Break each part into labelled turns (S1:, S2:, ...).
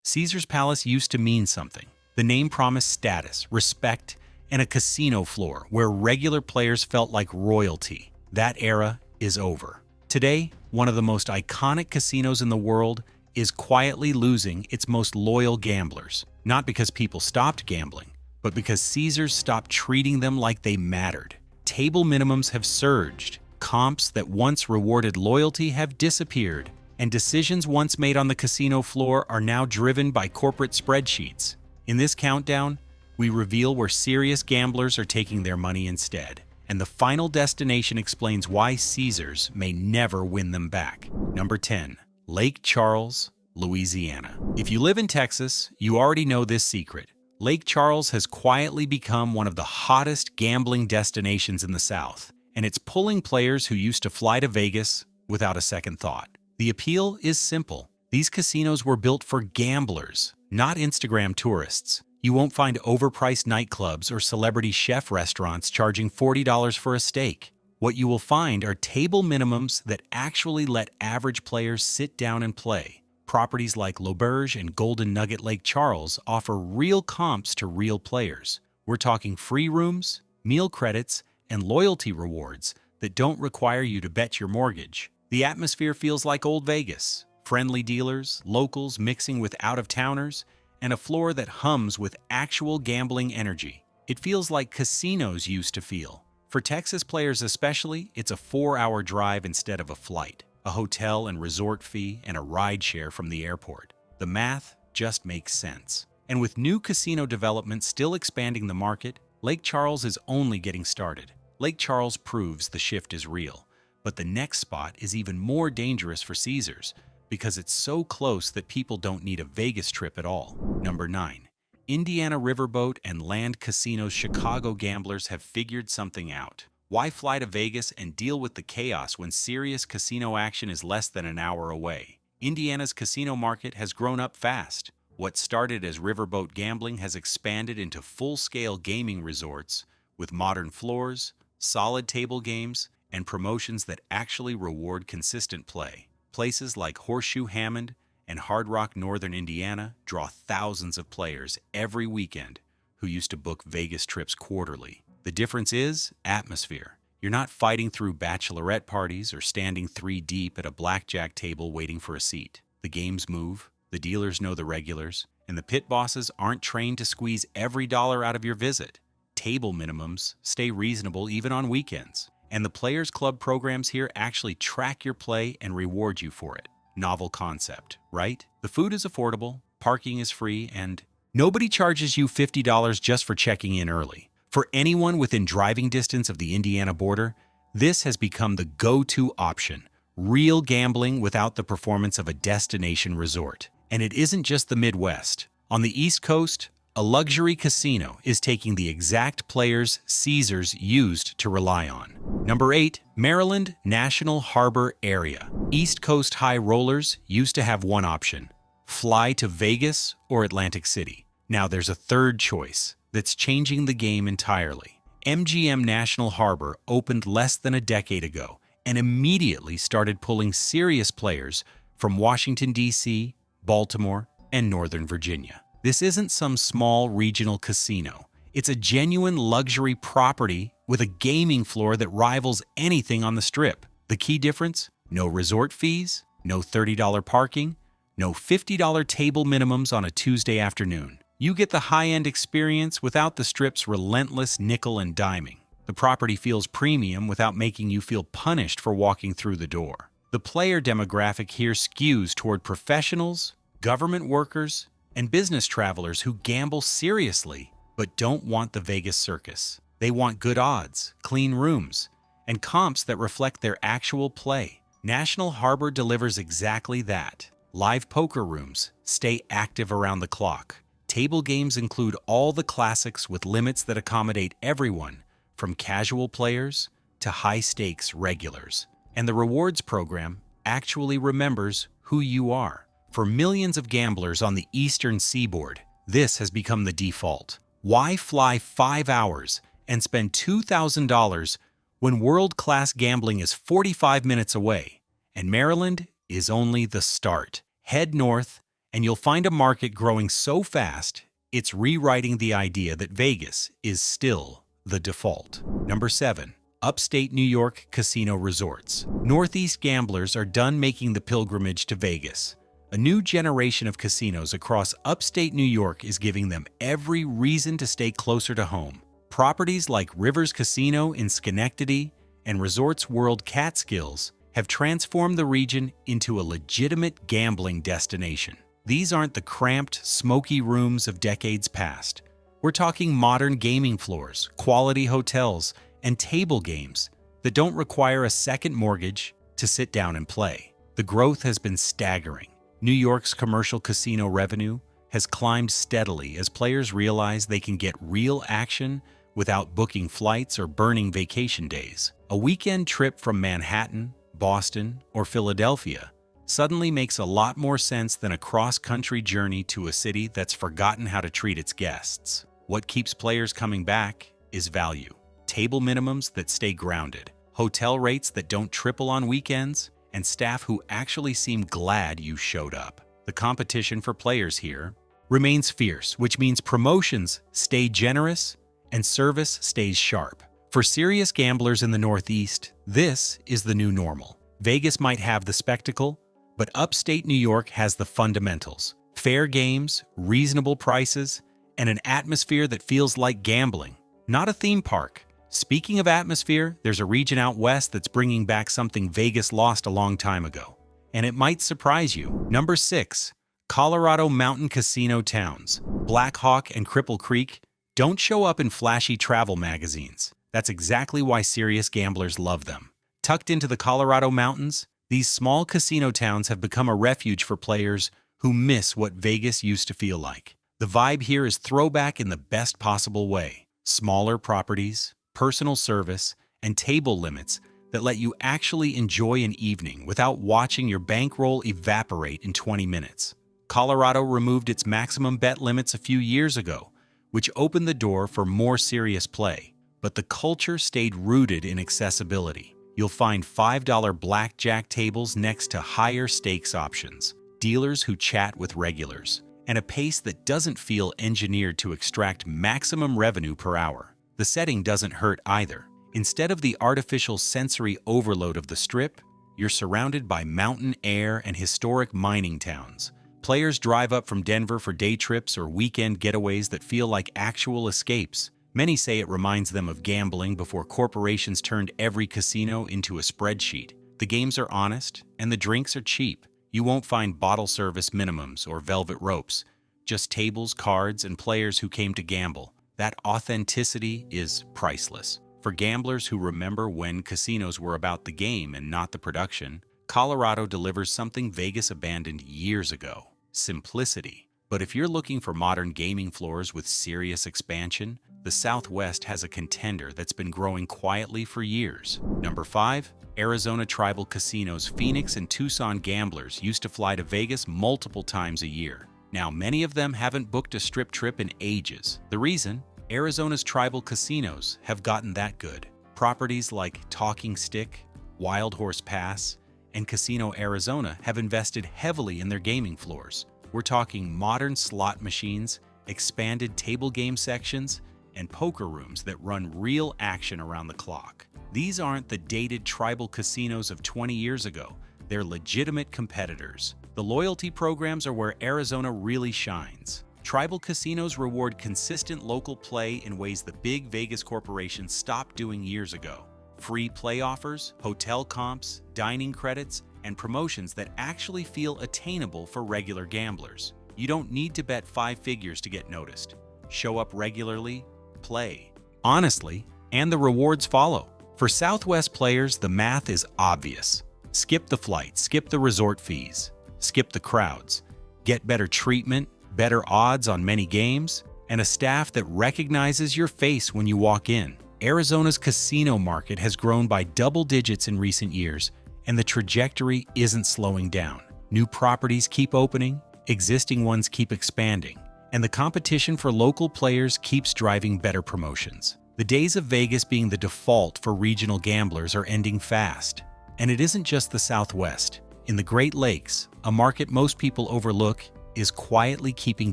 S1: Caesar's Palace used to mean something. The name promised status, respect, and a casino floor where regular players felt like royalty. That era is over. Today, one of the most iconic casinos in the world is quietly losing its most loyal gamblers. Not because people stopped gambling, but because Caesars stopped treating them like they mattered. Table minimums have surged, comps that once rewarded loyalty have disappeared, and decisions once made on the casino floor are now driven by corporate spreadsheets. In this countdown, we reveal where serious gamblers are taking their money instead, and the final destination explains why Caesars may never win them back. Number 10. Lake Charles, Louisiana. If you live in Texas, you already know this secret. Lake Charles has quietly become one of the hottest gambling destinations in the South, and it's pulling players who used to fly to Vegas without a second thought. The appeal is simple. These casinos were built for gamblers, not Instagram tourists. You won't find overpriced nightclubs or celebrity chef restaurants charging $40 for a steak. What you will find are table minimums that actually let average players sit down and play. Properties like L'Auberge and Golden Nugget Lake Charles offer real comps to real players. We're talking free rooms, meal credits, and loyalty rewards that don't require you to bet your mortgage. The atmosphere feels like old Vegas. Friendly dealers, locals mixing with out-of-towners, and a floor that hums with actual gambling energy. It feels like casinos used to feel. For Texas players especially, it's a 4-hour drive instead of a flight, a hotel and resort fee, and a ride share from the airport. The math just makes sense. And with new casino development still expanding the market, Lake Charles is only getting started. Lake Charles proves the shift is real. But the next spot is even more dangerous for Caesars because it's so close that people don't need a Vegas trip at all. Number 9. Indiana Riverboat and Land Casino's Chicago gamblers have figured something out. Why fly to Vegas and deal with the chaos when serious casino action is less than an hour away? Indiana's casino market has grown up fast. What started as riverboat gambling has expanded into full-scale gaming resorts with modern floors, solid table games, and promotions that actually reward consistent play. Places like Horseshoe Hammond and Hard Rock Northern Indiana draw thousands of players every weekend who used to book Vegas trips quarterly. The difference is atmosphere. You're not fighting through bachelorette parties or standing 3 deep at a blackjack table waiting for a seat. The games move, the dealers know the regulars, and the pit bosses aren't trained to squeeze every dollar out of your visit. Table minimums stay reasonable even on weekends. And the Players Club programs here actually track your play and reward you for it. Novel concept, right? The food is affordable, parking is free, and nobody charges you $50 just for checking in early. For anyone within driving distance of the Indiana border, this has become the go-to option. Real gambling without the performance of a destination resort. And it isn't just the Midwest. On the East Coast, a luxury casino is taking the exact players Caesars used to rely on. Number 8. Maryland National Harbor Area. East Coast high rollers used to have one option: fly to Vegas or Atlantic City. Now there's a third choice that's changing the game entirely. MGM National Harbor opened less than a decade ago and immediately started pulling serious players from Washington, D.C., Baltimore, and Northern Virginia. This isn't some small regional casino. It's a genuine luxury property with a gaming floor that rivals anything on the Strip. The key difference? No resort fees, no $30 parking, no $50 table minimums on a Tuesday afternoon. You get the high-end experience without the Strip's relentless nickel and diming. The property feels premium without making you feel punished for walking through the door. The player demographic here skews toward professionals, government workers, and business travelers who gamble seriously but don't want the Vegas circus. They want good odds, clean rooms, and comps that reflect their actual play. National Harbor delivers exactly that. Live poker rooms stay active around the clock. Table games include all the classics with limits that accommodate everyone, from casual players to high-stakes regulars. And the rewards program actually remembers who you are. For millions of gamblers on the eastern seaboard, this has become the default. Why fly 5 hours and spend $2,000 when world-class gambling is 45 minutes away? And Maryland is only the start. Head north And you'll find a market growing so fast, it's rewriting the idea that Vegas is still the default. Number 7. Upstate New York casino resorts. Northeast gamblers are done making the pilgrimage to Vegas. A new generation of casinos across upstate New York is giving them every reason to stay closer to home. Properties like Rivers Casino in Schenectady and Resorts World Catskills have transformed the region into a legitimate gambling destination. These aren't the cramped, smoky rooms of decades past. We're talking modern gaming floors, quality hotels, and table games that don't require a second mortgage to sit down and play. The growth has been staggering. New York's commercial casino revenue has climbed steadily as players realize they can get real action without booking flights or burning vacation days. A weekend trip from Manhattan, Boston, or Philadelphia suddenly makes a lot more sense than a cross-country journey to a city that's forgotten how to treat its guests. What keeps players coming back is value. Table minimums that stay grounded, hotel rates that don't triple on weekends, and staff who actually seem glad you showed up. The competition for players here remains fierce, which means promotions stay generous and service stays sharp. For serious gamblers in the Northeast, this is the new normal. Vegas might have the spectacle, but upstate New York has the fundamentals. Fair games, reasonable prices, and an atmosphere that feels like gambling, not a theme park. Speaking of atmosphere, there's a region out west that's bringing back something Vegas lost a long time ago. And it might surprise you. Number 6. Colorado mountain casino towns. Black Hawk and Cripple Creek don't show up in flashy travel magazines. That's exactly why serious gamblers love them. Tucked into the Colorado mountains, these small casino towns have become a refuge for players who miss what Vegas used to feel like. The vibe here is throwback in the best possible way. Smaller properties, personal service, and table limits that let you actually enjoy an evening without watching your bankroll evaporate in 20 minutes. Colorado removed its maximum bet limits a few years ago, which opened the door for more serious play. But the culture stayed rooted in accessibility. You'll find $5 blackjack tables next to higher stakes options, dealers who chat with regulars, and a pace that doesn't feel engineered to extract maximum revenue per hour. The setting doesn't hurt either. Instead of the artificial sensory overload of the Strip, you're surrounded by mountain air and historic mining towns. Players drive up from Denver for day trips or weekend getaways that feel like actual escapes. Many say it reminds them of gambling before corporations turned every casino into a spreadsheet. The games are honest, and the drinks are cheap. You won't find bottle service minimums or velvet ropes, just tables, cards, and players who came to gamble. That authenticity is priceless. For gamblers who remember when casinos were about the game and not the production, Colorado delivers something Vegas abandoned years ago: simplicity. But if you're looking for modern gaming floors with serious expansion, the Southwest has a contender that's been growing quietly for years. Number 5. Arizona tribal casinos. Phoenix and Tucson gamblers used to fly to Vegas multiple times a year. Now, many of them haven't booked a Strip trip in ages. The reason? Arizona's tribal casinos have gotten that good. Properties like Talking Stick, Wild Horse Pass, and Casino Arizona have invested heavily in their gaming floors. We're talking modern slot machines, expanded table game sections, and poker rooms that run real action around the clock. These aren't the dated tribal casinos of 20 years ago. They're legitimate competitors. The loyalty programs are where Arizona really shines. Tribal casinos reward consistent local play in ways the big Vegas corporations stopped doing years ago. Free play offers, hotel comps, dining credits, and promotions that actually feel attainable for regular gamblers. You don't need to bet 5 figures to get noticed. Show up regularly, play honestly, and the rewards follow. For Southwest players, the math is obvious. Skip the flight, skip the resort fees, skip the crowds. Get better treatment, better odds on many games, and a staff that recognizes your face when you walk in. Arizona's casino market has grown by double digits in recent years, and the trajectory isn't slowing down. New properties keep opening, existing ones keep expanding, and the competition for local players keeps driving better promotions. The days of Vegas being the default for regional gamblers are ending fast. And it isn't just the Southwest. In the Great Lakes, a market most people overlook, is quietly keeping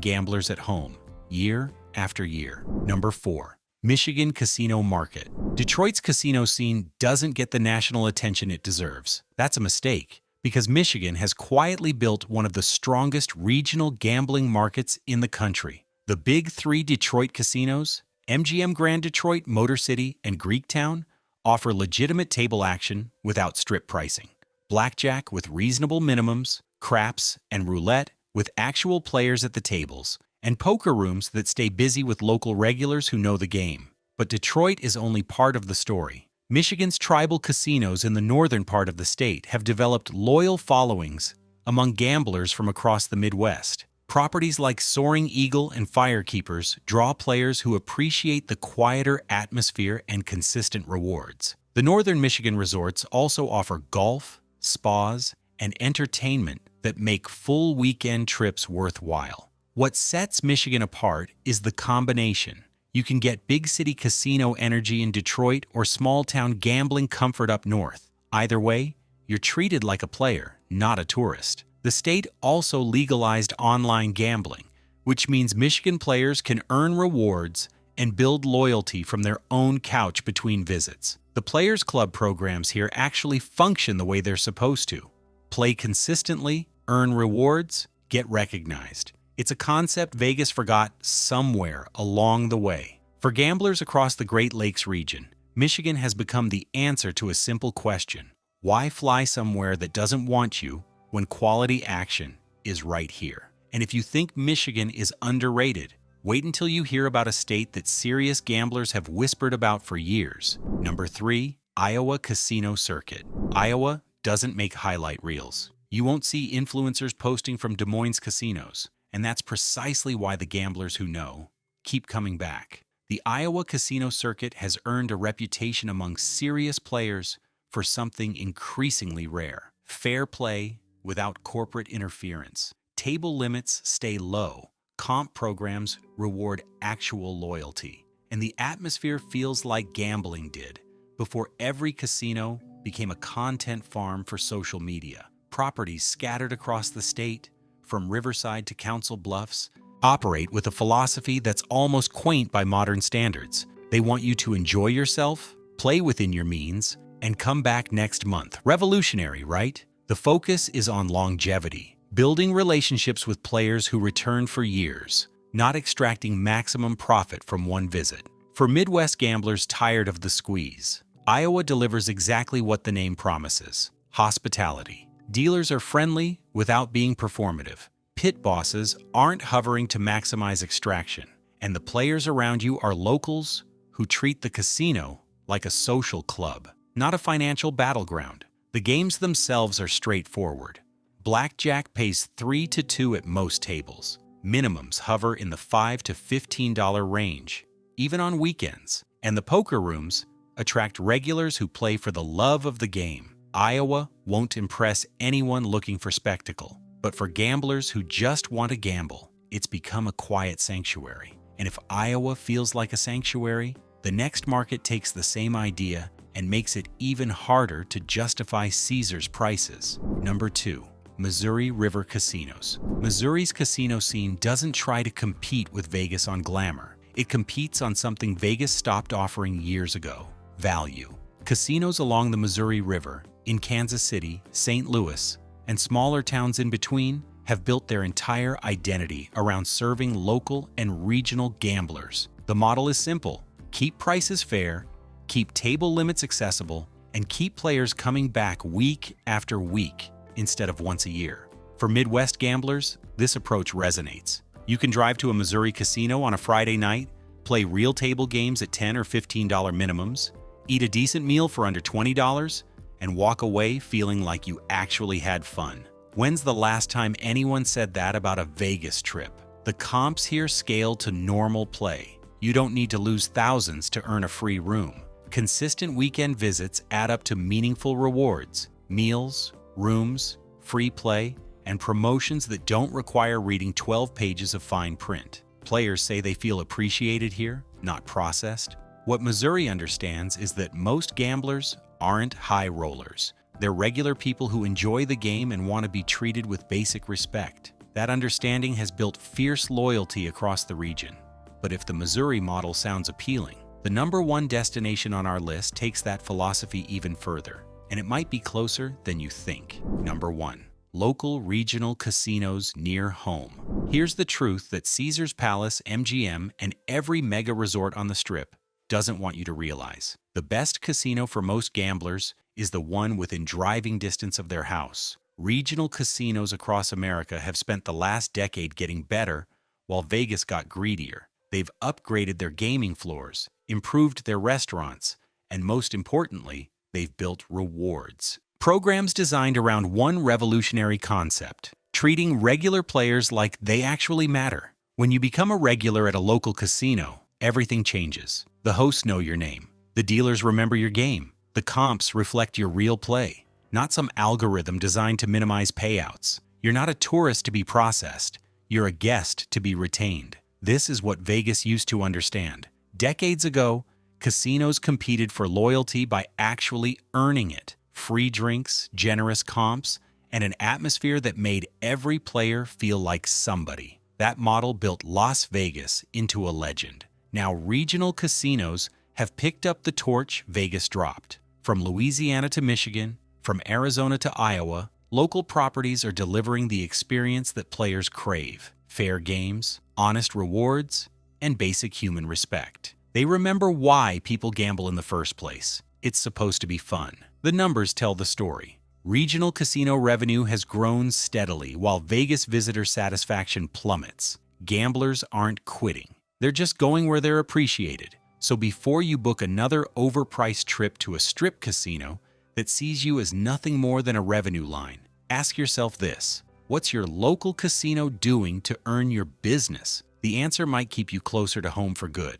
S1: gamblers at home, year after year. Number 4. Michigan Casino Market. Detroit's casino scene doesn't get the national attention it deserves. That's a mistake, because Michigan has quietly built one of the strongest regional gambling markets in the country. The big 3 Detroit casinos, MGM Grand Detroit, Motor City, and Greektown, offer legitimate table action without strip pricing, blackjack with reasonable minimums, craps and roulette with actual players at the tables, and poker rooms that stay busy with local regulars who know the game. But Detroit is only part of the story. Michigan's tribal casinos in the northern part of the state have developed loyal followings among gamblers from across the Midwest. Properties like Soaring Eagle and Firekeepers draw players who appreciate the quieter atmosphere and consistent rewards. The northern Michigan resorts also offer golf, spas, and entertainment that make full weekend trips worthwhile. What sets Michigan apart is the combination. You can get big city casino energy in Detroit or small-town gambling comfort up north. Either way, you're treated like a player, not a tourist. The state also legalized online gambling, which means Michigan players can earn rewards and build loyalty from their own couch between visits. The Players Club programs here actually function the way they're supposed to. Play consistently, earn rewards, get recognized. It's a concept Vegas forgot somewhere along the way. For gamblers across the Great Lakes region, Michigan has become the answer to a simple question: why fly somewhere that doesn't want you when quality action is right here? And if you think Michigan is underrated, wait until you hear about a state that serious gamblers have whispered about for years. Number 3. Iowa Casino Circuit. Iowa doesn't make highlight reels. You won't see influencers posting from Des Moines casinos, and that's precisely why the gamblers who know keep coming back. The Iowa Casino Circuit has earned a reputation among serious players for something increasingly rare: fair play without corporate interference. Table limits stay low, comp programs reward actual loyalty, and the atmosphere feels like gambling did before every casino became a content farm for social media. Properties scattered across the state, from Riverside to Council Bluffs, operate with a philosophy that's almost quaint by modern standards. They want you to enjoy yourself, play within your means, and come back next month. Revolutionary, right? The focus is on longevity, building relationships with players who return for years, not extracting maximum profit from one visit. For Midwest gamblers tired of the squeeze, Iowa delivers exactly what the name promises: hospitality. Dealers are friendly without being performative. Pit bosses aren't hovering to maximize extraction, and the players around you are locals who treat the casino like a social club, not a financial battleground. The games themselves are straightforward. Blackjack pays 3 to 2 at most tables. Minimums hover in the $5 to $15 range, even on weekends. And the poker rooms attract regulars who play for the love of the game. Iowa won't impress anyone looking for spectacle, but for gamblers who just want to gamble, it's become a quiet sanctuary. And if Iowa feels like a sanctuary, the next market takes the same idea and makes it even harder to justify Caesar's prices. Number 2. Missouri River Casinos. Missouri's casino scene doesn't try to compete with Vegas on glamour. It competes on something Vegas stopped offering years ago: value. Casinos along the Missouri River, in Kansas City, St. Louis, and smaller towns in between, have built their entire identity around serving local and regional gamblers. The model is simple: keep prices fair, keep table limits accessible, and keep players coming back week after week instead of once a year. For Midwest gamblers, this approach resonates. You can drive to a Missouri casino on a Friday night, play real table games at $10 or $15 minimums, eat a decent meal for under $20, and walk away feeling like you actually had fun. When's the last time anyone said that about a Vegas trip? The comps here scale to normal play. You don't need to lose thousands to earn a free room. Consistent weekend visits add up to meaningful rewards: meals, rooms, free play, and promotions that don't require reading 12 pages of fine print. Players say they feel appreciated here, not processed. What Missouri understands is that most gamblers aren't high rollers. They're regular people who enjoy the game and want to be treated with basic respect. That understanding has built fierce loyalty across the region. But if the Missouri model sounds appealing, the number one destination on our list takes that philosophy even further, and it might be closer than you think. Number 1. Local regional casinos near home. Here's the truth that Caesars Palace, MGM, and every mega resort on the Strip doesn't want you to realize. The best casino for most gamblers is the one within driving distance of their house. Regional casinos across America have spent the last decade getting better, while Vegas got greedier. They've upgraded their gaming floors, improved their restaurants, and most importantly, they've built rewards. Programs designed around one revolutionary concept: treating regular players like they actually matter. When you become a regular at a local casino, everything changes. The hosts know your name. The dealers remember your game. The comps reflect your real play, not some algorithm designed to minimize payouts. You're not a tourist to be processed. You're a guest to be retained. This is what Vegas used to understand. Decades ago, casinos competed for loyalty by actually earning it. Free drinks, generous comps, and an atmosphere that made every player feel like somebody. That model built Las Vegas into a legend. Now, regional casinos have picked up the torch Vegas dropped. From Louisiana to Michigan, from Arizona to Iowa, local properties are delivering the experience that players crave: fair games, honest rewards, and basic human respect. They remember why people gamble in the first place. It's supposed to be fun. The numbers tell the story. Regional casino revenue has grown steadily while Vegas visitor satisfaction plummets. Gamblers aren't quitting. They're just going where they're appreciated. So before you book another overpriced trip to a strip casino that sees you as nothing more than a revenue line, ask yourself this: what's your local casino doing to earn your business? The answer might keep you closer to home for good.